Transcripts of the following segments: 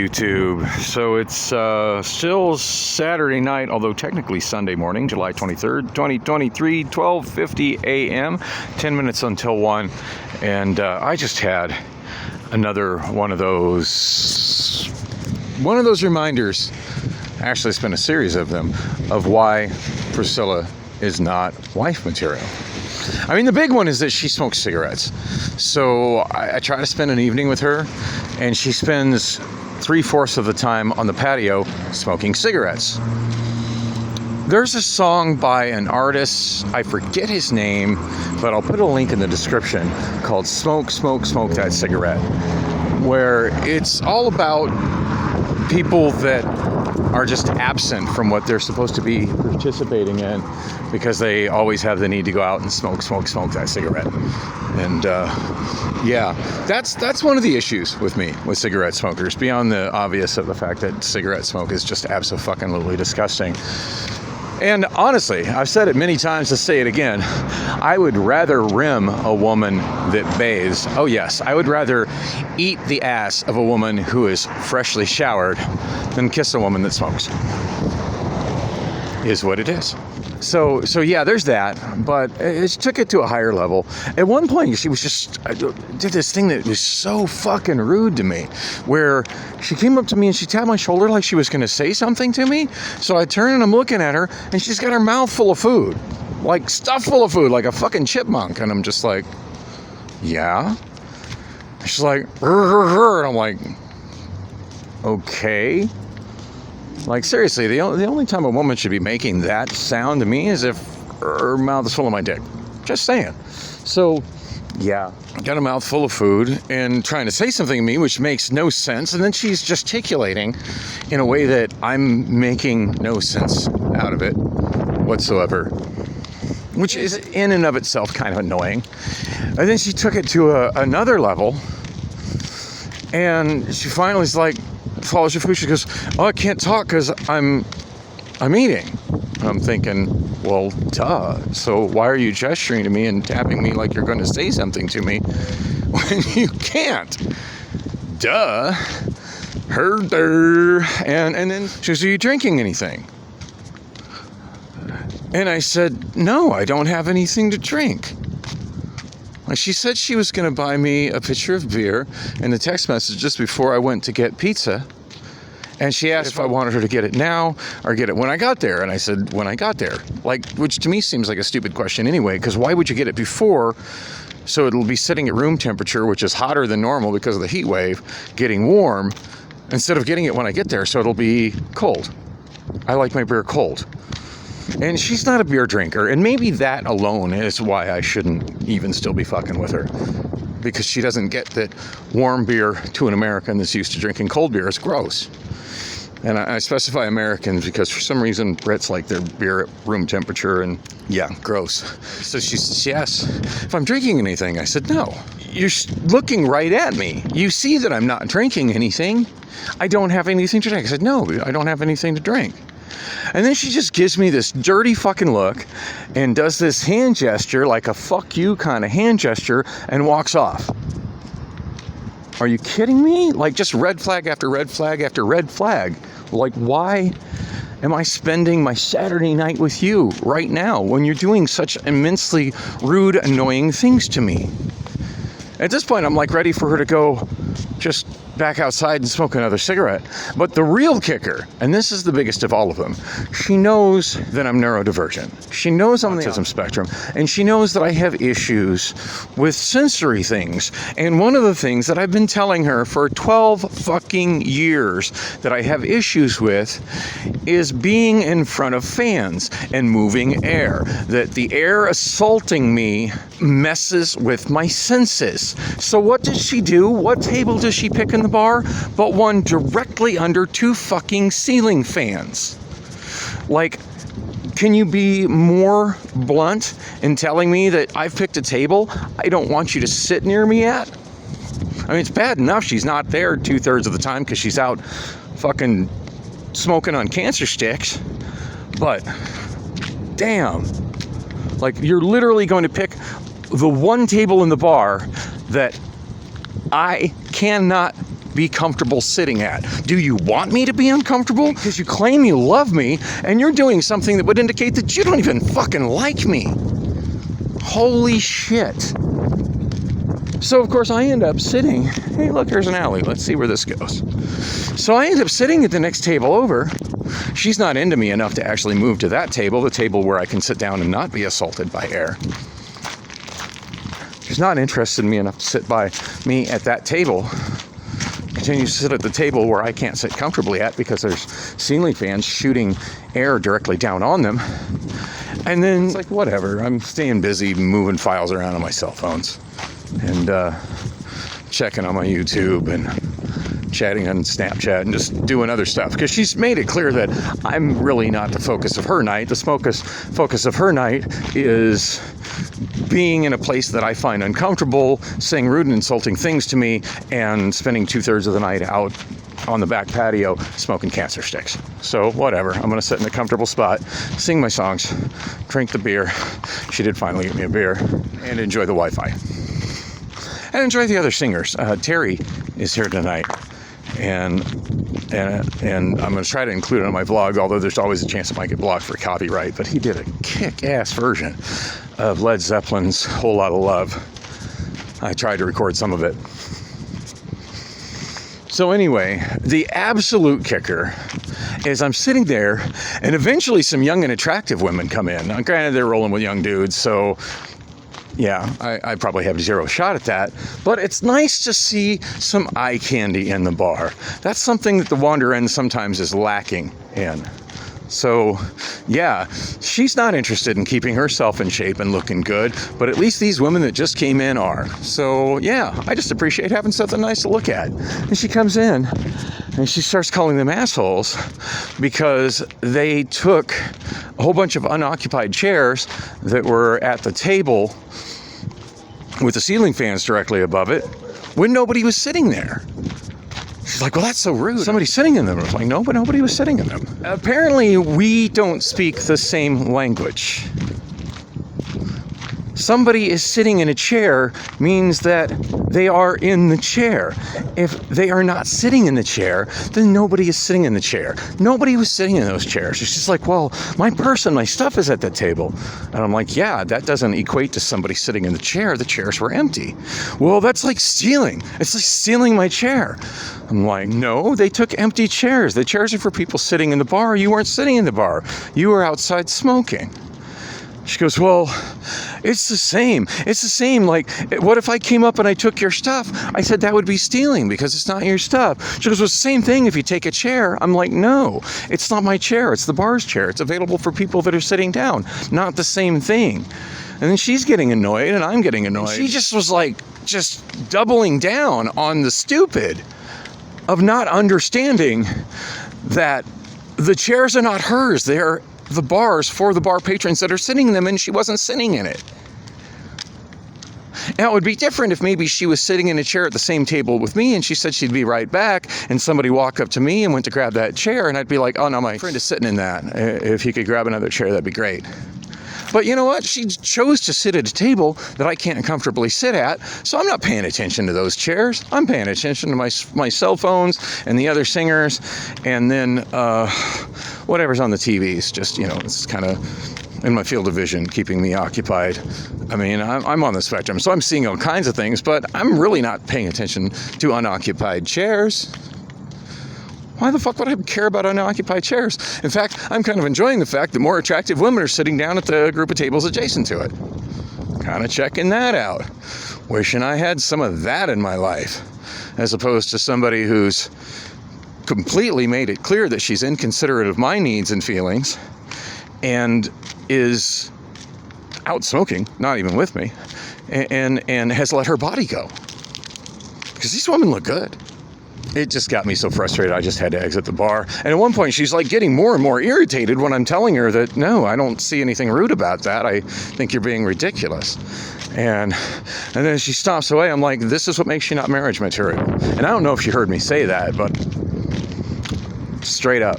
YouTube. So it's still Saturday night, although technically Sunday morning, July 23rd, 2023, 12:50 a.m., 10 minutes until 1. And I just had another one of those reminders. Actually, it's been a series of them, of why Priscilla is not wife material. I mean, the big one is that she smokes cigarettes. So I try to spend an evening with her, and she spends 3/4 of the time on the patio smoking cigarettes. There's a song by an artist, I forget his name, but I'll put a link in the description, called Smoke, Smoke, Smoke That Cigarette, where it's all about people that are just absent from what they're supposed to be participating in because they always have the need to go out and smoke that cigarette. And yeah, that's one of the issues with me with cigarette smokers, beyond the obvious of the fact that cigarette smoke is just absolutely disgusting. And honestly, I've said it many times, to say it again, I would rather rim a woman that bathes. Oh yes, I would rather eat the ass of a woman who is freshly showered than kiss a woman that smokes. Is what it is. So yeah, there's that, but it took it to a higher level. At one point, she was just did this thing that was so fucking rude to me, where she came up to me and she tapped my shoulder like she was going to say something to me. So I turn and I'm looking at her, and she's got her mouth full of food, like stuffed full of food, like a fucking chipmunk. And I'm just like, yeah. She's like, and I'm like, okay. Like, seriously, the only time a woman should be making that sound to me is if her mouth is full of my dick. Just saying. So, yeah, got a mouth full of food and trying to say something to me which makes no sense, and then she's gesticulating in a way that I'm making no sense out of it whatsoever, which is in and of itself kind of annoying. And then she took it to another level, and she finally is like, follows her food. She goes, "Oh, I can't talk because I'm eating." And I'm thinking, well, duh. So why are you gesturing to me and tapping me like you're going to say something to me when you can't? Duh. Heard there. And then she goes, "Are you drinking anything?" And I said, "No, I don't have anything to drink." She said she was going to buy me a pitcher of beer in the text message just before I went to get pizza. And she asked if I wanted her to get it now or get it when I got there. And I said, when I got there. Like, which to me seems like a stupid question anyway, because why would you get it before? So it'll be sitting at room temperature, which is hotter than normal because of the heat wave, getting warm, instead of getting it when I get there, so it'll be cold. I like my beer cold. And she's not a beer drinker, and maybe that alone is why I shouldn't even still be fucking with her, because she doesn't get that warm beer to an American that's used to drinking cold beer is gross. And I specify Americans because for some reason Brits like their beer at room temperature, and yeah, gross. So she asked if I'm drinking anything. I said, no. You're looking right at me. You see that I'm not drinking anything. I don't have anything to drink. I said, no, I don't have anything to drink. And then she just gives me this dirty fucking look and does this hand gesture, like a fuck you kind of hand gesture, and walks off. Are you kidding me? Like, just red flag after red flag after red flag. Like, why am I spending my Saturday night with you right now when you're doing such immensely rude, annoying things to me? At this point, I'm like ready for her to go just back outside and smoke another cigarette. But the real kicker, and this is the biggest of all of them, she knows that I'm neurodivergent. She knows I'm on the autism spectrum, and she knows that I have issues with sensory things. And one of the things that I've been telling her for 12 fucking years that I have issues with is being in front of fans and moving air. That the air assaulting me messes with my senses. So what does she do? What table does she pick in the bar? But one directly under two fucking ceiling fans. Like, can you be more blunt in telling me that I've picked a table I don't want you to sit near me at? I mean, it's bad enough she's not there 2/3 of the time because she's out fucking smoking on cancer sticks. But, damn. Like, you're literally going to pick the one table in the bar that I cannot be comfortable sitting at? Do you want me to be uncomfortable? Because you claim you love me, and you're doing something that would indicate that you don't even fucking like me. Holy shit. So, of course, I end up sitting. Hey, look, here's an alley. Let's see where this goes. So I end up sitting at the next table over. She's not into me enough to actually move to that table, the table where I can sit down and not be assaulted by air. She's not interested in me enough to sit by me at that table. Continues to sit at the table where I can't sit comfortably at because there's ceiling fans shooting air directly down on them. And then it's like, whatever, I'm staying busy moving files around on my cell phones and checking on my YouTube and chatting on Snapchat and just doing other stuff, because she's made it clear that I'm really not the focus of her night. The focus of her night is being in a place that I find uncomfortable, saying rude and insulting things to me, and spending 2/3 of the night out on the back patio smoking cancer sticks. So whatever, I'm gonna sit in a comfortable spot, sing my songs, drink the beer. She did finally get me a beer, and enjoy the Wi-Fi. And enjoy the other singers. Terry is here tonight. And I'm going to try to include it on my vlog, although there's always a chance it might get blocked for copyright. But he did a kick-ass version of Led Zeppelin's Whole Lotta Love. I tried to record some of it. So anyway, the absolute kicker is I'm sitting there, and eventually some young and attractive women come in. Now, granted, they're rolling with young dudes, so yeah, I probably have zero shot at that, but it's nice to see some eye candy in the bar. That's something that the Wander Inn sometimes is lacking in. So, yeah, she's not interested in keeping herself in shape and looking good, but at least these women that just came in are. So, yeah, I just appreciate having something nice to look at. And she comes in, and she starts calling them assholes because they took a whole bunch of unoccupied chairs that were at the table with the ceiling fans directly above it when nobody was sitting there. She's like, well, that's so rude. Somebody's sitting in them. I was like, no, but nobody was sitting in them. Apparently, we don't speak the same language. Somebody is sitting in a chair means that they are in the chair. If they are not sitting in the chair, then nobody is sitting in the chair. Nobody was sitting in those chairs. It's just like, well, my purse and my stuff is at the table. And I'm like, yeah, that doesn't equate to somebody sitting in the chair. The chairs were empty. Well, that's like stealing. It's like stealing my chair. I'm like, no, they took empty chairs. The chairs are for people sitting in the bar. You weren't sitting in the bar. You were outside smoking. She goes, well, it's the same. It's the same. Like, what if I came up and I took your stuff? I said that would be stealing because it's not your stuff. She goes, well, it's the same thing if you take a chair. I'm like, no, it's not my chair. It's the bar's chair. It's available for people that are sitting down. Not the same thing. And then she's getting annoyed and I'm getting annoyed. And she just was like, just doubling down on the stupid of not understanding that the chairs are not hers. They're the bars for the bar patrons that are sitting in them, and she wasn't sitting in it. Now, it would be different if maybe she was sitting in a chair at the same table with me and she said she'd be right back, and somebody walked up to me and went to grab that chair, and I'd be like, oh no, my friend is sitting in that. If he could grab another chair, that'd be great. But you know what? She chose to sit at a table that I can't comfortably sit at, so I'm not paying attention to those chairs. I'm paying attention to my cell phones and the other singers, and then whatever's on the TVs. Just, you know, it's kind of in my field of vision, keeping me occupied. I mean, I'm on the spectrum, so I'm seeing all kinds of things, but I'm really not paying attention to unoccupied chairs. Why the fuck would I care about unoccupied chairs? In fact, I'm kind of enjoying the fact that more attractive women are sitting down at the group of tables adjacent to it. Kind of checking that out. Wishing I had some of that in my life, as opposed to somebody who's completely made it clear that she's inconsiderate of my needs and feelings and is out smoking, not even with me, and has let her body go. Because these women look good. It just got me so frustrated, I just had to exit the bar. And at one point, she's like getting more and more irritated when I'm telling her that, no, I don't see anything rude about that. I think you're being ridiculous. And then she stops away. I'm like, this is what makes you not marriage material. And I don't know if she heard me say that, but straight up,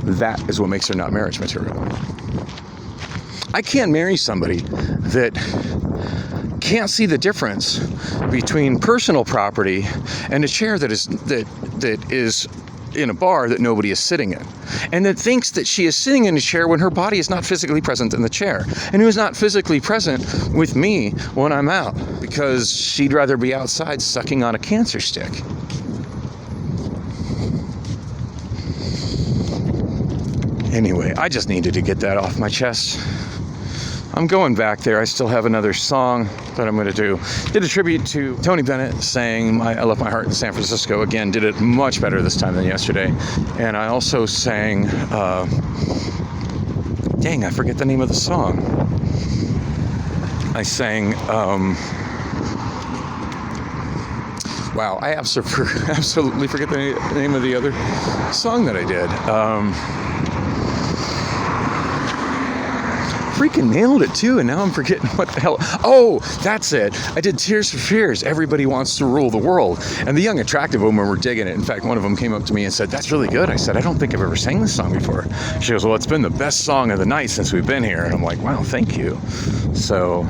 that is what makes her not marriage material. I can't marry somebody that can't see the difference between personal property and a chair that is in a bar that nobody is sitting in, and that thinks that she is sitting in a chair when her body is not physically present in the chair, and who is not physically present with me when I'm out, because she'd rather be outside sucking on a cancer stick. Anyway, I just needed to get that off my chest. I'm going back there. I still have another song that I'm going to do. Did a tribute to Tony Bennett, sang I Left My Heart in San Francisco. Again, did it much better this time than yesterday. And I also sang, dang, I forget the name of the song. I sang, wow, I absolutely forget the name of the other song that I did. Freaking nailed it too, and now I'm forgetting what the hell. Oh, that's it. I did Tears for Fears, Everybody Wants to Rule the World. And the young attractive women were digging it. In fact, one of them came up to me and said, "That's really good." I said, "I don't think I've ever sang this song before." She goes, "Well, it's been the best song of the night since we've been here." And I'm like, wow, thank you. So,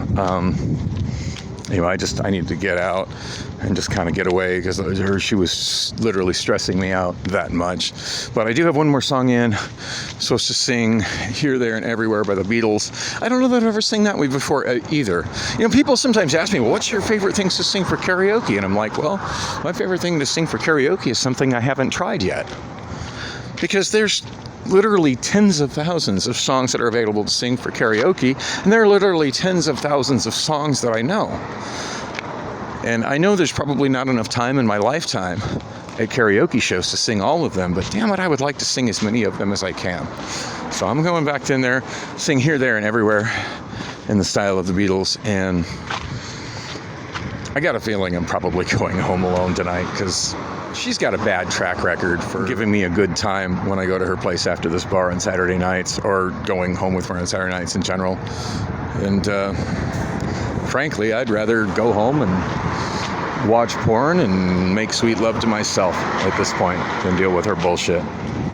anyway, I needed to get out and just kind of get away, because she was literally stressing me out that much. But I do have one more song in. I'm supposed to sing Here, There, and Everywhere by the Beatles. I don't know that I've ever sang that one before either. You know, people sometimes ask me, well, what's your favorite things to sing for karaoke? And I'm like, well, my favorite thing to sing for karaoke is something I haven't tried yet. Because there's literally tens of thousands of songs that are available to sing for karaoke, and there are literally tens of thousands of songs that I know. And I know there's probably not enough time in my lifetime at karaoke shows to sing all of them, but damn it, I would like to sing as many of them as I can. So I'm going back in there, sing Here, There, and Everywhere in the style of the Beatles, and I got a feeling I'm probably going home alone tonight, because she's got a bad track record for giving me a good time when I go to her place after this bar on Saturday nights, or going home with her on Saturday nights in general. And frankly, I'd rather go home and watch porn and make sweet love to myself at this point than deal with her bullshit.